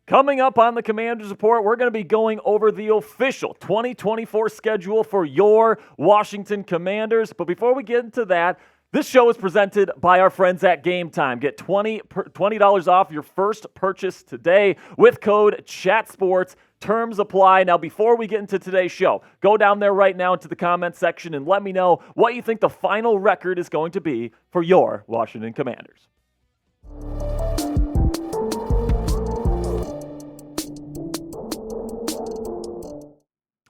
Coming up on the Commanders Report, we're going to be going over the official 2024 schedule for your Washington Commanders. But before we get into that, this show is presented by our friends at Game Time. Get $20 off your first purchase today with code CHATSPORTS. Terms apply. Now, before we get into today's show, go down there right now into the comment section and let me know what you think the final record is going to be for your Washington Commanders.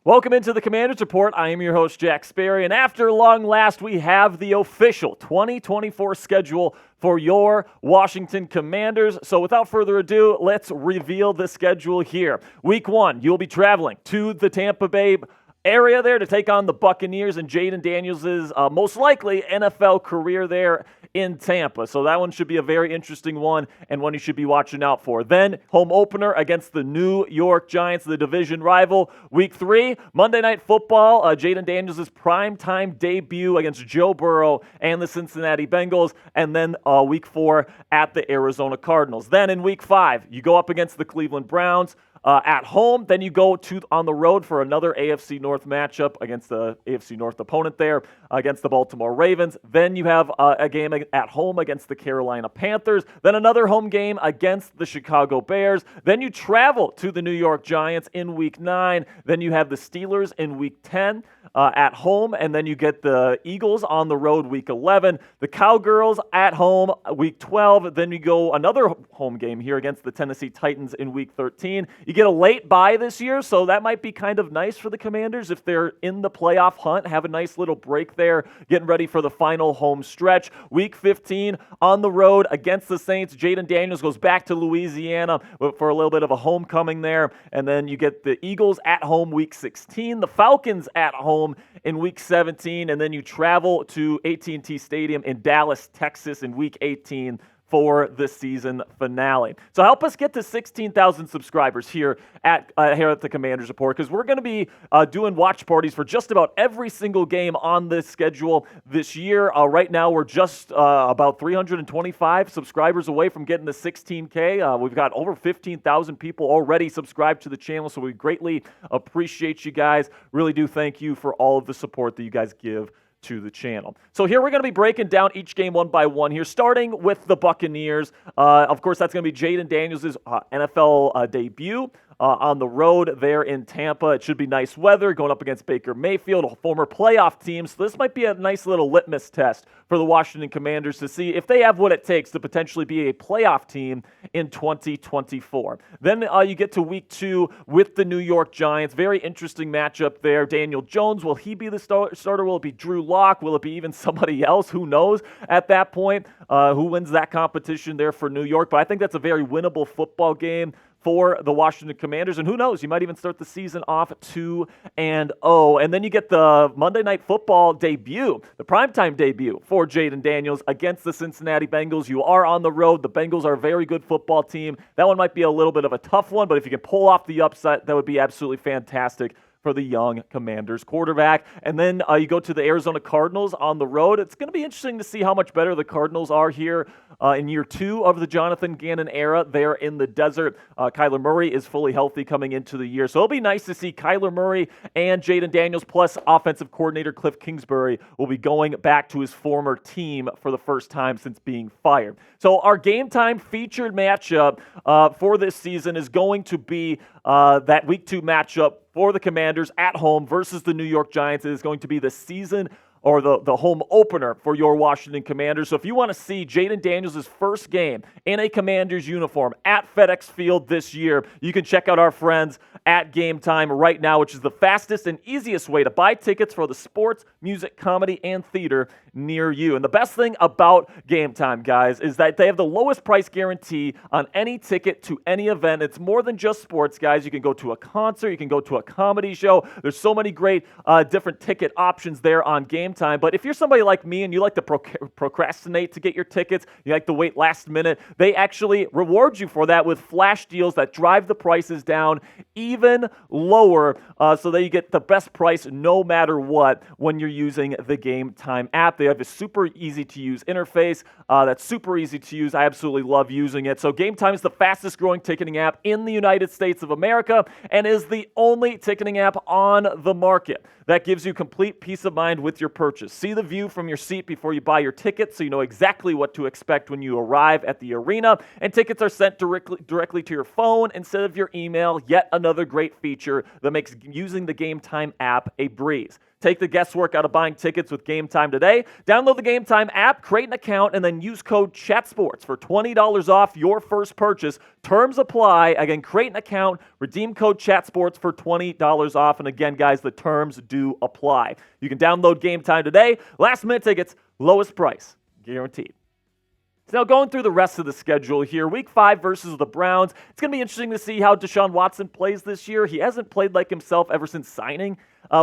Welcome into the Commanders Report. I am your host, Jack Sperry, and after long last, we have the official 2024 schedule for your Washington Commanders. So without further ado, let's reveal the schedule here. Week 1, you'll be traveling to the Tampa Bay area there to take on the Buccaneers and Jayden Daniels' most likely NFL career there in Tampa. So that one should be a very interesting one and one you should be watching out for. Then home opener against the New York Giants, the division rival. Week 3, Monday Night Football, Jayden Daniels' primetime debut against Joe Burrow and the Cincinnati Bengals. And then week 4 at the Arizona Cardinals. Then in week 5, you go up against the Cleveland Browns. At home, then you go on the road for another AFC North matchup against the AFC North opponent there, against the Baltimore Ravens. Then you have a game at home against the Carolina Panthers. Then another home game against the Chicago Bears. Then you travel to the New York Giants in Week 9. Then you have the Steelers in Week 10 at home. And then you get the Eagles on the road Week 11. The Cowgirls at home Week 12. Then you go another home game here against the Tennessee Titans in Week 13. You get a late bye this year, so that might be kind of nice for the Commanders if they're in the playoff hunt, have a nice little break there, getting ready for the final home stretch. Week 15 on the road against the Saints. Jayden Daniels goes back to Louisiana for a little bit of a homecoming there, and then you get the Eagles at home Week 16, the Falcons at home in Week 17, and then you travel to AT&T Stadium in Dallas, Texas in Week 18 for the season finale. So help us get to 16,000 subscribers here at the Commanders Report, because we're going to be doing watch parties for just about every single game on this schedule this year. Right now, we're just about 325 subscribers away from getting the 16K. We've got over 15,000 people already subscribed to the channel, so we greatly appreciate you guys. Really do thank you for all of the support that you guys give to the channel. So here we're going to be breaking down each game one by one here, starting with the Buccaneers. Of course, that's going to be Jayden Daniels' NFL debut on the road there in Tampa. It should be nice weather going up against Baker Mayfield, a former playoff team. So this might be a nice little litmus test for the Washington Commanders to see if they have what it takes to potentially be a playoff team in 2024. Then you get to week 2 with the New York Giants. Very interesting matchup there. Daniel Jones, will he be the starter? Will it be Drew Lock? Will it be even somebody else? Who knows at that point? Who wins that competition there for New York? But I think that's a very winnable football game for the Washington Commanders, and who knows, you might even start the season off 2-0. And then you get the Monday Night Football debut, the primetime debut for Jayden Daniels against the Cincinnati Bengals. You are on the road. The Bengals are a very good football team. That one might be a little bit of a tough one, but if you can pull off the upset, that would be absolutely fantastic for the young Commanders quarterback. And then you go to the Arizona Cardinals on the road. It's going to be interesting to see how much better the Cardinals are here in year 2 of the Jonathan Gannon era there in the desert. Kyler Murray is fully healthy coming into the year. So it'll be nice to see Kyler Murray and Jayden Daniels plus offensive coordinator Cliff Kingsbury will be going back to his former team for the first time since being fired. So our Game Time featured matchup for this season is going to be that Week 2 matchup for the Commanders at home versus the New York Giants. It is going to be the season or the home opener for your Washington Commanders. So if you want to see Jayden Daniels' first game in a Commanders uniform at FedEx Field this year, you can check out our friends at Game Time right now, which is the fastest and easiest way to buy tickets for the sports, music, comedy, and theater near you. And the best thing about Game Time, guys, is that they have the lowest price guarantee on any ticket to any event. It's more than just sports, guys. You can go to a concert. You can go to a comedy show. There's so many great different ticket options there on Game Time. But if you're somebody like me and you like to procrastinate to get your tickets, you like to wait last minute, they actually reward you for that with flash deals that drive the prices down even lower so that you get the best price no matter what when you're using the Game Time app. They have a super easy to use interface that's super easy to use. I absolutely love using it. So Game Time is the fastest growing ticketing app in the United States of America and is the only ticketing app on the market that gives you complete peace of mind with your purchase. See the view from your seat before you buy your ticket so you know exactly what to expect when you arrive at the arena, and tickets are sent directly to your phone instead of your email. Yet another great feature that makes using the Game Time app a breeze. Take the guesswork out of buying tickets with Game Time today. Download the Game Time app, create an account, and then use code CHATSPORTS for $20 off your first purchase. Terms apply. Again, create an account, redeem code CHATSPORTS for $20 off. And again, guys, the terms do apply. You can download Game Time today. Last minute tickets, lowest price, guaranteed. So now going through the rest of the schedule here, Week 5 versus the Browns. It's going to be interesting to see how Deshaun Watson plays this year. He hasn't played like himself ever since signing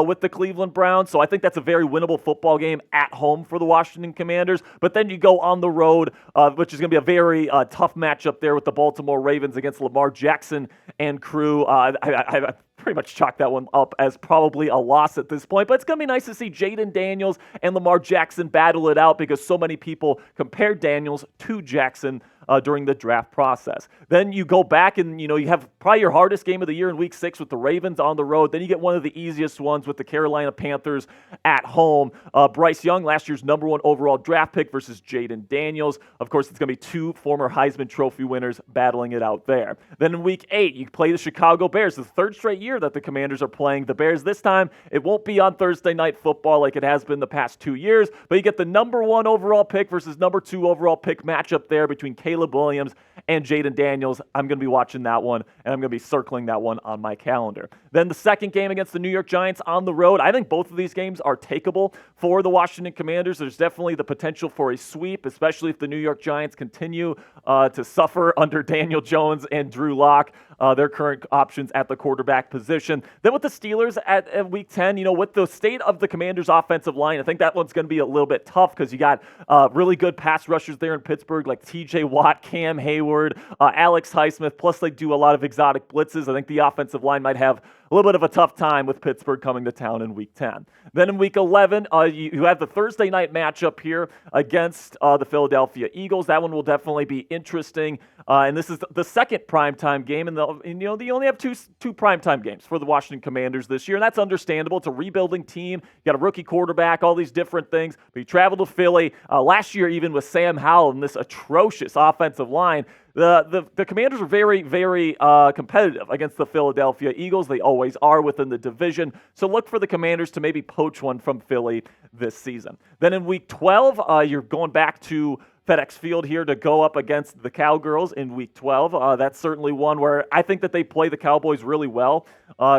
with the Cleveland Browns, so I think that's a very winnable football game at home for the Washington Commanders. But then you go on the road, which is going to be a very tough matchup there with the Baltimore Ravens against Lamar Jackson and crew. I pretty much chalk that one up as probably a loss at this point. But it's going to be nice to see Jayden Daniels and Lamar Jackson battle it out because so many people compared Daniels to Jackson during the draft process. Then you go back and, you have probably your hardest game of the year in Week 6 with the Ravens on the road. Then you get one of the easiest ones with the Carolina Panthers at home. Bryce Young, last year's #1 overall draft pick versus Jayden Daniels. Of course, it's going to be two former Heisman Trophy winners battling it out there. Then in Week 8, you play the Chicago Bears. The third straight year that the Commanders are playing the Bears. This time, it won't be on Thursday Night Football like it has been the past 2 years, but you get the #1 overall pick versus #2 overall pick matchup there between Caleb Williams and Jayden Daniels. I'm going to be watching that one, and I'm going to be circling that one on my calendar. Then the second game against the New York Giants on the road. I think both of these games are takeable for the Washington Commanders. There's definitely the potential for a sweep, especially if the New York Giants continue to suffer under Daniel Jones and Drew Lock, their current options at the quarterback position. Then with the Steelers at Week 10, with the state of the Commanders' offensive line, I think that one's going to be a little bit tough because you got really good pass rushers there in Pittsburgh like TJ Watt, Cam Hayward, Alex Highsmith, plus they do a lot of exotic blitzes. I think the offensive line might have a little bit of a tough time with Pittsburgh coming to town in Week 10. Then in Week 11, you have the Thursday night matchup here against the Philadelphia Eagles. That one will definitely be interesting. And this is the second primetime game. And they only have two primetime games for the Washington Commanders this year. And that's understandable. It's a rebuilding team. You got a rookie quarterback, all these different things. But you travel to Philly. Last year, even with Sam Howell and this atrocious offensive line, the Commanders are very, very competitive against the Philadelphia Eagles. They always are within the division. So look for the Commanders to maybe poach one from Philly this season. Then in Week 12, you're going back to FedEx Field here to go up against the Cowgirls in Week 12. That's certainly one where I think that they play the Cowboys really well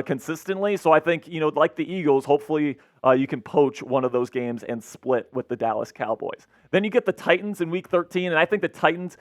consistently. So I think, like the Eagles, hopefully you can poach one of those games and split with the Dallas Cowboys. Then you get the Titans in Week 13, and I think the Titans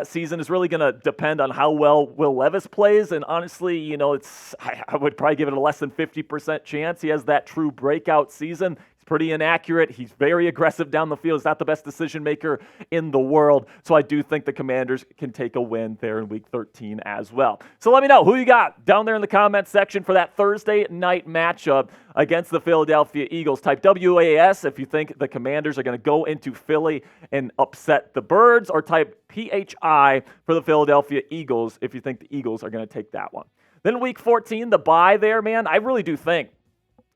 season is really going to depend on how well Will Levis plays. And honestly, I would probably give it a less than 50% chance he has that true breakout season. Pretty inaccurate. He's very aggressive down the field. He's not the best decision maker in the world. So I do think the Commanders can take a win there in Week 13 as well. So let me know who you got down there in the comment section for that Thursday night matchup against the Philadelphia Eagles. Type WAS if you think the Commanders are going to go into Philly and upset the Birds, or type PHI for the Philadelphia Eagles if you think the Eagles are going to take that one. Then Week 14, the bye there, man. I really do think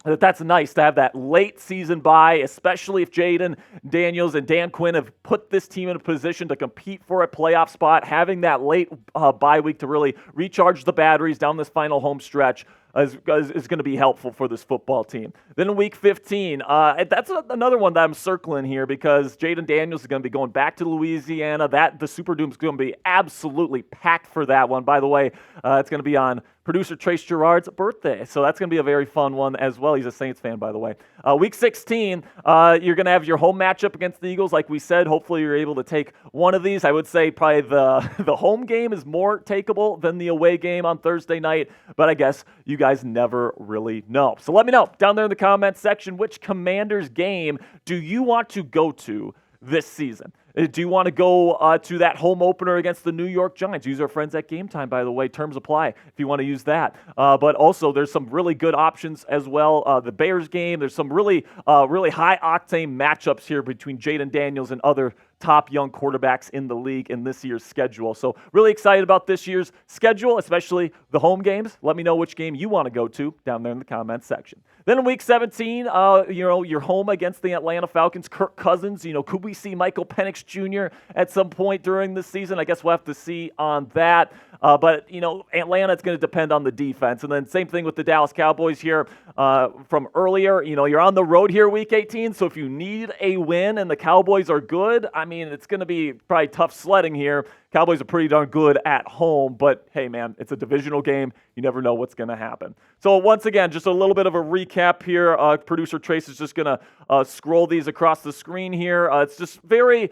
that's nice to have that late season bye, especially if Jayden Daniels and Dan Quinn have put this team in a position to compete for a playoff spot. Having that late bye week to really recharge the batteries down this final home stretch is going to be helpful for this football team. Then in Week 15, that's another one that I'm circling here because Jayden Daniels is going to be going back to Louisiana. The Super Doom's going to be absolutely packed for that one. By the way, it's going to be on producer Trace Gerard's birthday, so that's going to be a very fun one as well. He's a Saints fan, by the way. Week 16, you're going to have your home matchup against the Eagles. Like we said, hopefully you're able to take one of these. I would say probably the home game is more takeable than the away game on Thursday night, but I guess you guys never really know. So let me know down there in the comments section, which Commanders game do you want to go to this season? Do you want to go to that home opener against the New York Giants? Use our friends at Game Time, by the way. Terms apply if you want to use that. But also, there's some really good options as well. The Bears game, there's some really high-octane matchups here between Jayden Daniels and other top young quarterbacks in the league in this year's schedule. So really excited about this year's schedule, especially the home games. Let me know which game you want to go to down there in the comments section. Then in Week 17, you're home against the Atlanta Falcons. Kirk Cousins, could we see Michael Penix Jr. at some point during the season? I guess we'll have to see on that. But Atlanta, it's going to depend on the defense. And then same thing with the Dallas Cowboys here from earlier. You're on the road here Week 18, so if you need a win and the Cowboys are good, it's going to be probably tough sledding here. Cowboys are pretty darn good at home, but hey, man, it's a divisional game. You never know what's going to happen. So once again, just a little bit of a recap here. Producer Trace is just going to scroll these across the screen here. It's just my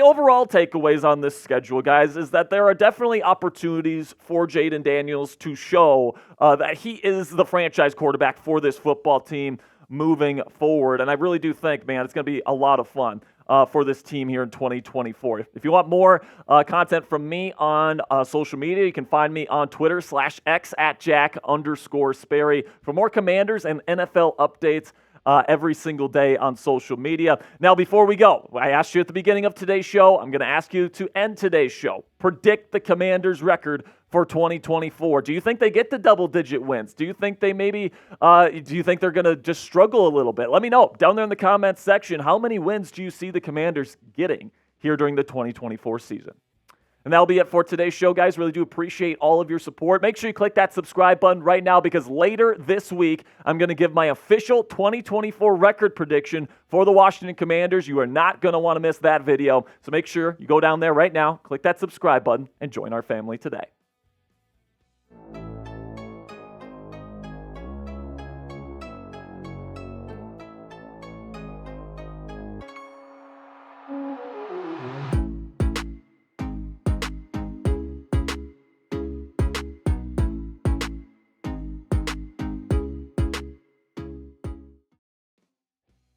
overall takeaways on this schedule, guys, is that there are definitely opportunities for Jayden Daniels to show that he is the franchise quarterback for this football team moving forward. And I really do think, man, it's going to be a lot of fun for this team here in 2024. If you want more content from me on social media, you can find me on Twitter /X at Jack_Sperry for more Commanders and NFL updates every single day on social media. Now, before we go, I asked you at the beginning of today's show, I'm going to ask you to end today's show. Predict the Commanders' record for 2024. Do you think they get to double-digit wins? Do you think they do you think they're going to just struggle a little bit? Let me know down there in the comments section. How many wins do you see the Commanders getting here during the 2024 season? And that'll be it for today's show, guys. Really do appreciate all of your support. Make sure you click that subscribe button right now because later this week, I'm going to give my official 2024 record prediction for the Washington Commanders. You are not going to want to miss that video. So make sure you go down there right now, click that subscribe button, and join our family today.